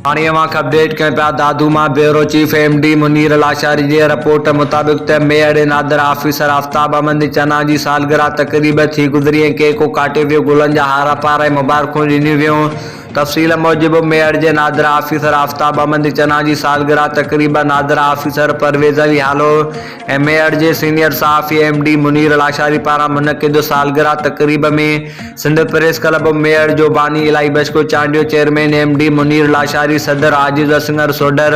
हाणे मां अपडेट कयां पिया दादू मां bureau chief MD Munir Lashari जी रिपोर्ट मुताबिक़ त मेयर नादर ऑफिसर आफ्ताब अहमद चना जी सालगिरह तक़रीब थी गुज़री ऐं केको काटे वियो, गुलनि जा हार पाराए मुबारकूं ॾिनियूं वियूं। तफ़सील मूजिब मेयर जे नादर ऑफिसर आफ्ताब अहमद चना जी सालगिरह तक़रीब नादर ऑफिसर परवेज़ अली हालो ऐं मेयर जे सीनियर सहाफ़ी MD मुनीर लाशारी पारां मुनक़िद सालगिरह तक़रीब में सिंध प्रेस क्लब मेयर जो बानी इलाही बशको चांडियो, चेयरमैन MD मुनीर लाशारी, सदर आजिज़ असगर सोडर,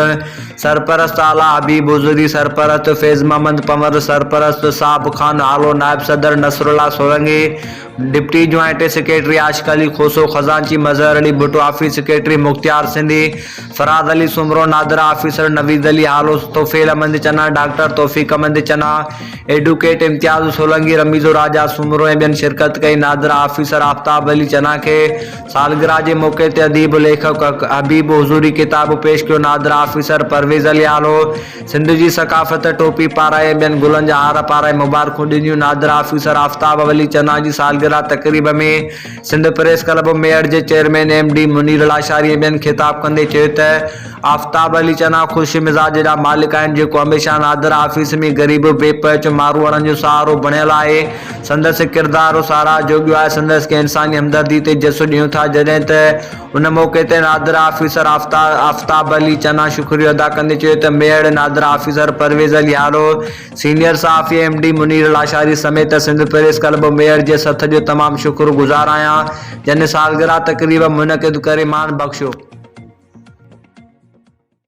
सरपरस्त आला हबीब हुजूरी, सरपरस्त फैज़ मोहम्मद पंवर, सरपरस्त साहब खान आलो, नायब सदर Nasrullah Solangi, deputy joint secretary Ashiq Ali Khoso, खजांची Mazhar Ali Bhutto, office secretary Mukhtiar Sindhi, Farad Ali Soomro, NADRA officer Naveed Ali Halo, Tufail Ahmed Chana, doctor Taufiq Ahmed Chana, advocate Imtiaz Solangi, Ramizo Raja Soomro ऐं ॿियनि शिरकत कई। नादर ऑफिसर आफ्ताब अली चना के सालगिरह जे मौके ते अदीब लेखक हबीब हुजूरी किताब पेश कयो। नादर ऑफिसर परवेज़ अली हालो सिंध जी सकाफ़त टोपी पाराए ॿियनि गुलनि जा हार पाराए मुबारकूं ॾिनियूं। नादर ऑफिसर आफ्ताब अली चना जी सालगिरह तक़रीब में सिंध प्रेस क्लब मेयर जे चेयरमैन MD मुनीर लाशारी ॿियनि ख़िताब कंदे चयो त आफ्ताब अली चना ख़ुश मिज़ाज जा मालिक आहिनि, जेको हमेशह नादर ऑफिस में ग़रीब बेपच मारूअड़नि जो सहारो बणियल आहे। संदसि किरदारु साराह जोॻियो आहे। संदसि खे इंसानी हमदर्दी ते जसु ॾियूं था, जॾहिं त उन मौक़े ते नादर ऑफिसर आफ्ताब अली चना शुक्रियो अदा कंदे चयो त मेयर नादर ऑफिसर परवेज़ अली हालो, सीनियर सहाफ़ी MD मुनीर लाशारी समेत सिंध प्रेस क्लब मेयर जे सथ जो तमामु शुक्रगुज़ार आहियां, जन सालगिरह तक़रीब मुनक़िद करे मान बख़्शियो।